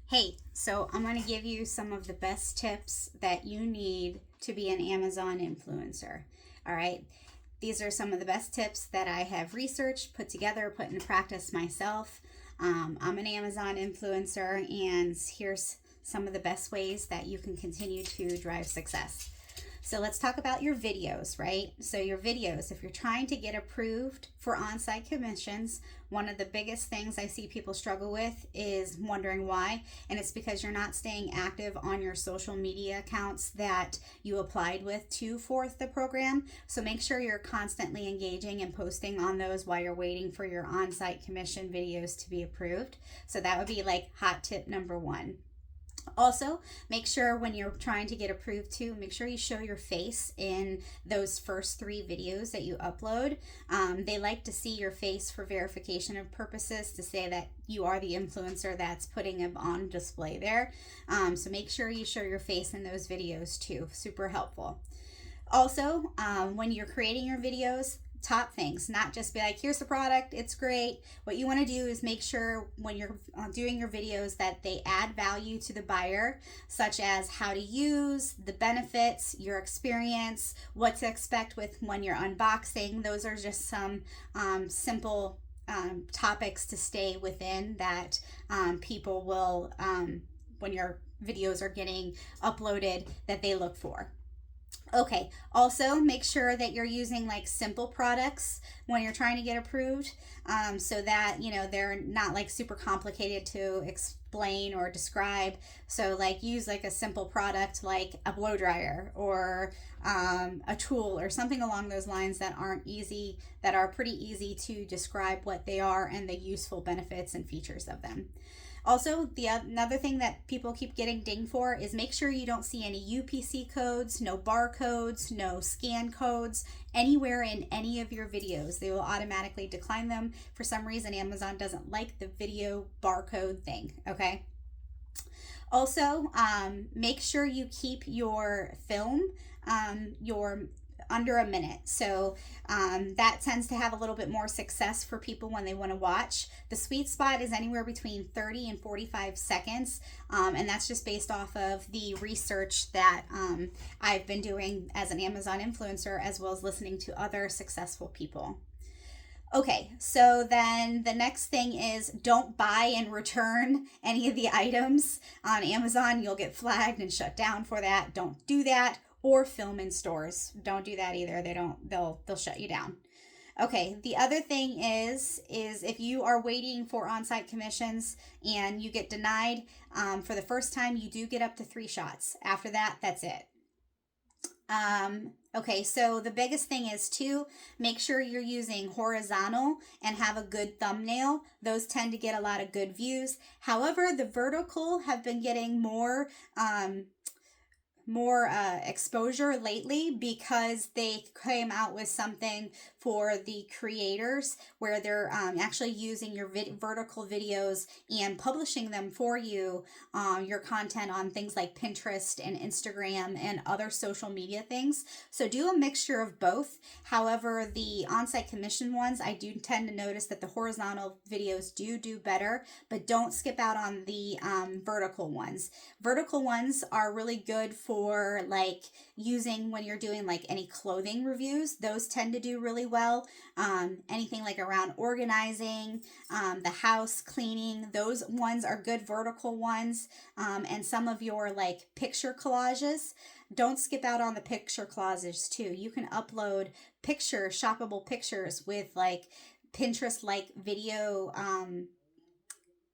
Hey, so I'm going to give you some of the best tips that you need to be an Amazon influencer. All right. These are some of the best tips that I have researched, put together, put into practice myself. I'm an Amazon influencer, and here's some of the best ways that you can continue to drive success. So let's talk about your videos, right? So your videos, if you're trying to get approved for on-site commissions, one of the biggest things I see people struggle with is wondering why, and it's because you're not staying active on your social media accounts that you applied with for the program. So make sure you're constantly engaging and posting on those while you're waiting for your on-site commission videos to be approved. So that would be like hot tip number one. Also, make sure when you're trying to get approved to, make sure you show your face in those first 3 videos that you upload. They like to see your face for verification of purposes to say that you are the influencer that's putting them on display there. So make sure you show your face in those videos too. Super helpful. Also, when you're creating your videos, top things, not just be like, here's the product, it's great. What you want to do is make sure when you're doing your videos that they add value to the buyer, such as how to use, the benefits, your experience, what to expect with when you're unboxing. Those are just some simple topics to stay within that people will, when your videos are getting uploaded, that they look for. Okay, also make sure that you're using like simple products when you're trying to get approved, so that they're not like super complicated to explain or describe. So like use like a simple product like a blow dryer or a tool or something along those lines that are pretty easy to describe what they are and the useful benefits and features of them. Also, another thing that people keep getting dinged for is make sure you don't see any UPC codes, no barcodes, no scan codes anywhere in any of your videos. They will automatically decline them. For some reason, Amazon doesn't like the video barcode thing, okay? Also, make sure you keep your film, your under a minute. So that tends to have a little bit more success for people when they want to watch. The sweet spot is anywhere between 30 and 45 seconds. And that's just based off of the research that I've been doing as an Amazon influencer, as well as listening to other successful people. Okay, so then the next thing is don't buy and return any of the items on Amazon. You'll get flagged and shut down for that. Don't do that. Or film in stores. Don't do that either. They'll shut you down. Okay, the other thing is if you are waiting for on-site commissions and you get denied for the first time, you do get up to 3 shots. After that, that's it. Okay, so the biggest thing is to make sure you're using horizontal and have a good thumbnail. Those tend to get a lot of good views. However, the vertical have been getting more exposure lately because they came out with something for the creators where they're actually using your vertical videos and publishing them for you, your content on things like Pinterest and Instagram and other social media things. So do a mixture of both. However, the on-site commission ones, I do tend to notice that the horizontal videos do better, but don't skip out on the vertical ones. Vertical ones are really good for like using when you're doing like any clothing reviews. Those tend to do really well. Anything like around organizing, the house cleaning, those ones are good vertical ones. And some of your like picture collages, don't skip out on the picture collages too. You can upload shoppable pictures with like Pinterest like video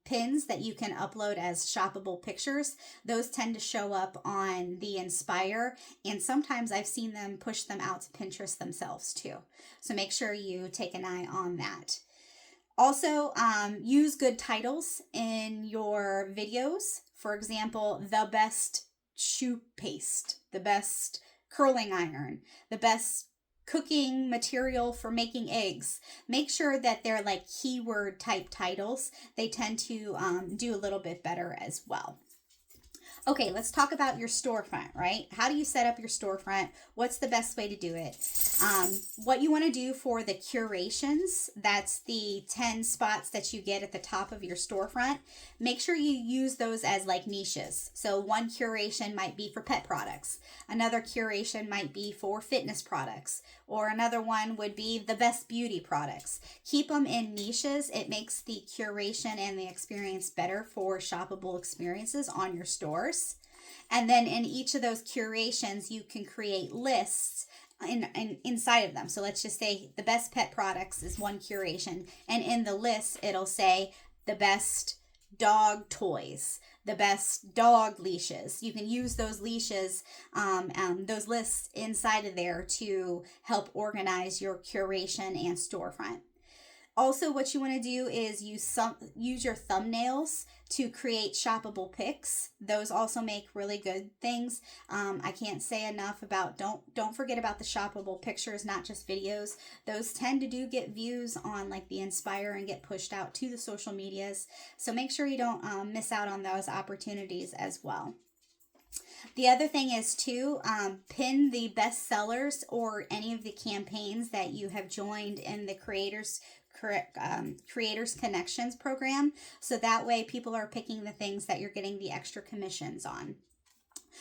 pins that you can upload as shoppable pictures. Those tend to show up on the Inspire, and sometimes I've seen them push them out to Pinterest themselves too. So make sure you take an eye on that. Also, use good titles in your videos. For example, the best shoe paste, the best curling iron, the best cooking material for making eggs. Make sure that they're like keyword type titles. They tend to do a little bit better as well. Okay, let's talk about your storefront, right? How do you set up your storefront? What's the best way to do it? What you want to do for the curations, that's the 10 spots that you get at the top of your storefront. Make sure you use those as like niches. So one curation might be for pet products, another curation might be for fitness products, or another one would be the best beauty products. Keep them in niches. It makes the curation and the experience better for shoppable experiences on your stores. And then in each of those curations, you can create lists inside of them. So let's just say the best pet products is one curation, and in the list it'll say the best dog toys, the best dog leashes. You can use those leashes, those lists inside of there to help organize your curation and storefront. Also, what you want to do is use your thumbnails to create shoppable pics. Those also make really good things. I can't say enough about don't forget about the shoppable pictures, not just videos. Those tend to do get views on like the Inspire and get pushed out to the social medias. So make sure you don't miss out on those opportunities as well. The other thing is to pin the best sellers or any of the campaigns that you have joined in the Creators Connections program. So that way people are picking the things that you're getting the extra commissions on.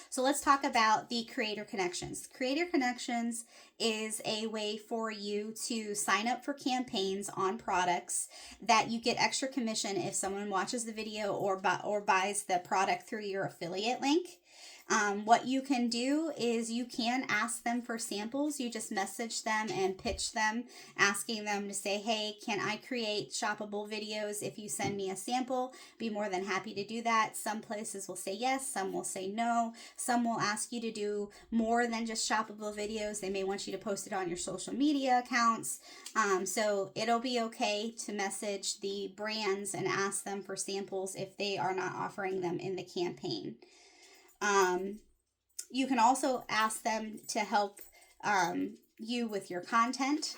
So let's talk about the Creator Connections. Creator Connections is a way for you to sign up for campaigns on products that you get extra commission if someone watches the video or buys the product through your affiliate link. What you can do is you can ask them for samples. You just message them and pitch them, asking them to say, hey, can I create shoppable videos if you send me a sample? Be more than happy to do that. Some places will say yes, some will say no. Some will ask you to do more than just shoppable videos. They may want you to post it on your social media accounts. So it'll be okay to message the brands and ask them for samples if they are not offering them in the campaign. You can also ask them to help you with your content.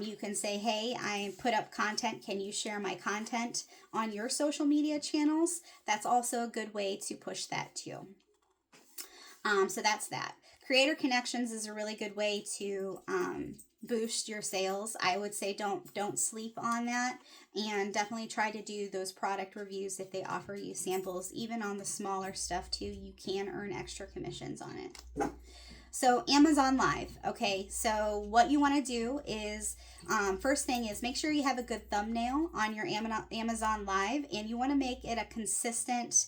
You can say, hey, I put up content. Can you share my content on your social media channels? That's also a good way to push that too. So that's that. Creator Connections is a really good way to boost your sales. I would say don't sleep on that, and definitely try to do those product reviews if they offer you samples. Even on the smaller stuff too, you can earn extra commissions on it. So Amazon Live. Okay, so what you want to do is first thing is make sure you have a good thumbnail on your Amazon Live, and you want to make it a consistent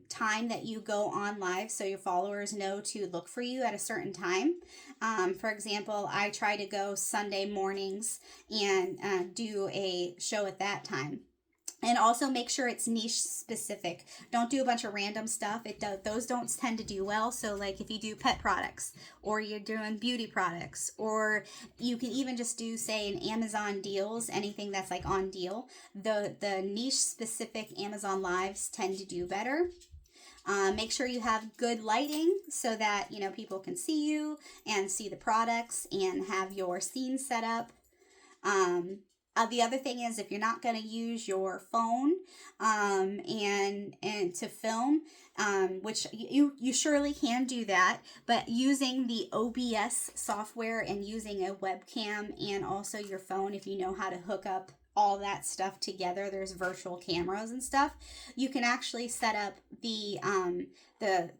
time that you go on live so your followers know to look for you at a certain time. For example, I try to go Sunday mornings and do a show at that time. And also make sure it's niche specific. Don't do a bunch of random stuff. Those don't tend to do well. So like if you do pet products, or you're doing beauty products, or you can even just do, say, an Amazon deals, anything that's like on deal. The niche specific Amazon Lives tend to do better. Make sure you have good lighting so that people can see you and see the products and have your scene set up. The other thing is, if you're not going to use your phone and to film, which you surely can do that, but using the OBS software and using a webcam and also your phone, if you know how to hook up all that stuff together, there's virtual cameras and stuff, you can actually set up the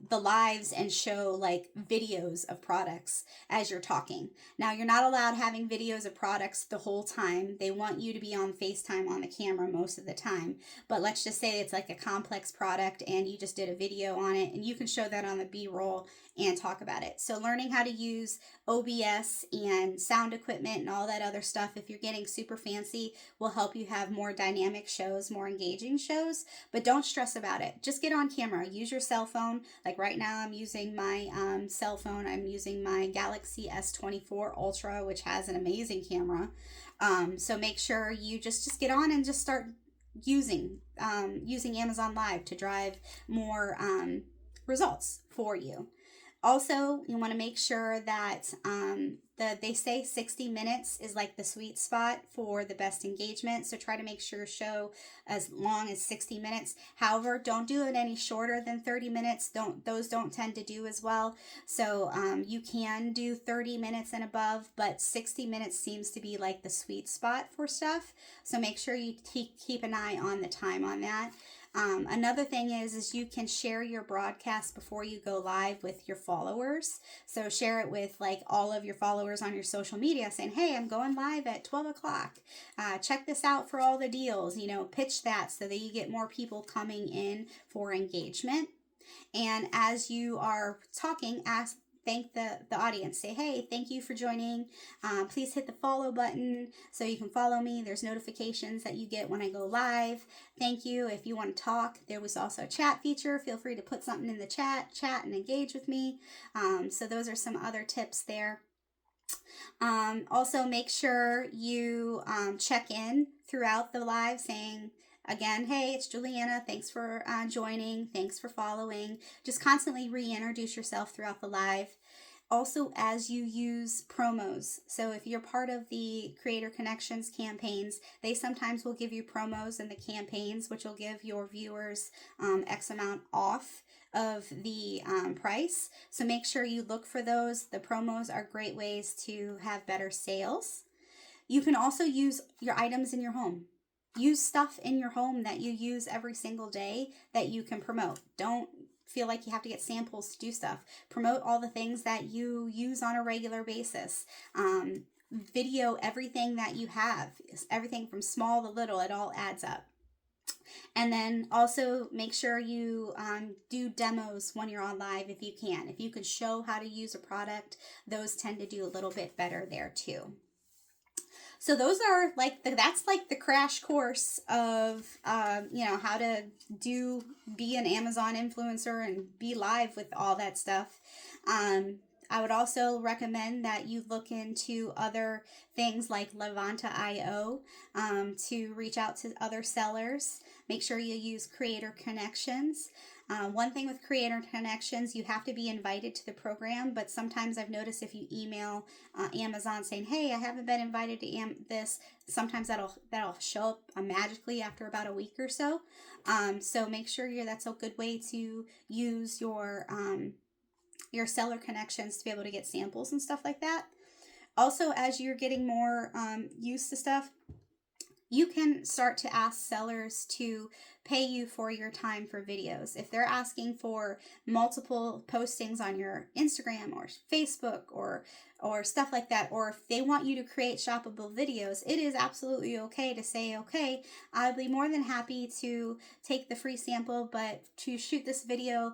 lives and show like videos of products as you're talking. Now, you're not allowed having videos of products the whole time. They want you to be on FaceTime on the camera most of the time. But let's just say it's like a complex product and you just did a video on it, and you can show that on the B-roll and talk about it. So learning how to use OBS and sound equipment and all that other stuff, if you're getting super fancy, will help you have more dynamic shows, more engaging shows. But don't stress about it. Just get on camera. Use your cell phone. Like right now I'm using my cell phone. I'm using my Galaxy S24 Ultra, which has an amazing camera. So make sure you just get on and just start using Amazon Live to drive more results for you. Also, you want to make sure that they say 60 minutes is like the sweet spot for the best engagement. So try to make sure show as long as 60 minutes. However, don't do it any shorter than 30 minutes. Those don't tend to do as well. So you can do 30 minutes and above, but 60 minutes seems to be like the sweet spot for stuff. So make sure you keep an eye on the time on that. Another thing is you can share your broadcast before you go live with your followers. So share it with like all of your followers on your social media saying, hey, I'm going live at 12 o'clock. Check this out for all the deals, pitch that so that you get more people coming in for engagement. And as you are talking, thank the audience. Say, hey, thank you for joining. Please hit the follow button so you can follow me. There's notifications that you get when I go live. Thank you. If you want to talk, there was also a chat feature. Feel free to put something in the chat and engage with me. So those are some other tips there. Also, make sure you check in throughout the live saying, again, hey, it's Juliana. Thanks for joining. Thanks for following. Just constantly reintroduce yourself throughout the live. Also, as you use promos. So if you're part of the Creator Connections campaigns, they sometimes will give you promos in the campaigns, which will give your viewers X amount off of the price. So make sure you look for those. The promos are great ways to have better sales. You can also use your items in your home. Use stuff in your home that you use every single day that you can promote. Don't feel like you have to get samples to do stuff. Promote all the things that you use on a regular basis. Video everything that you have. Everything from small to little, it all adds up. And then also make sure you do demos when you're on live if you can. If you can show how to use a product, those tend to do a little bit better there too. So those are that's like the crash course of, how to be an Amazon influencer and be live with all that stuff. I would also recommend that you look into other things like Levanta.io to reach out to other sellers. Make sure you use Creator Connections. One thing with Creator Connections, you have to be invited to the program, but sometimes I've noticed if you email Amazon saying, hey, I haven't been invited to this, sometimes that'll show up magically after about a week or so. So make sure that's a good way to use your seller connections to be able to get samples and stuff like that. Also, as you're getting more used to stuff, you can start to ask sellers to pay you for your time for videos. If they're asking for multiple postings on your Instagram or Facebook or stuff like that, or if they want you to create shoppable videos, it is absolutely okay to say, okay, I'll be more than happy to take the free sample, but to shoot this video,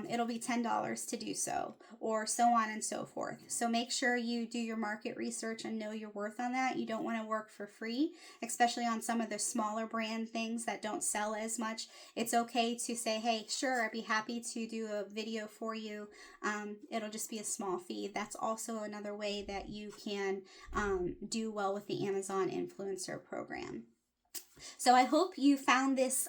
it'll be $10 to do so, or so on and so forth. So make sure you do your market research and know your worth on that. You don't want to work for free, especially on some of the smaller brand things that don't sell as much. It's okay to say, hey, sure, I'd be happy to do a video for you. It'll just be a small fee. That's also another way that you can do well with the Amazon Influencer Program. So I hope you found this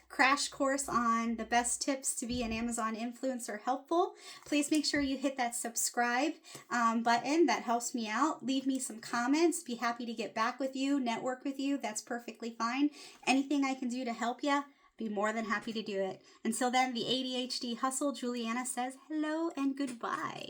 crash course on the best tips to be an Amazon influencer helpful. Please make sure you hit that subscribe button. That helps me out. Leave me some comments. Be happy to get back with you, network with you. That's perfectly fine. Anything I can do to help you, be more than happy to do it. Until then, the ADHD Hustle, Juliana says hello and goodbye.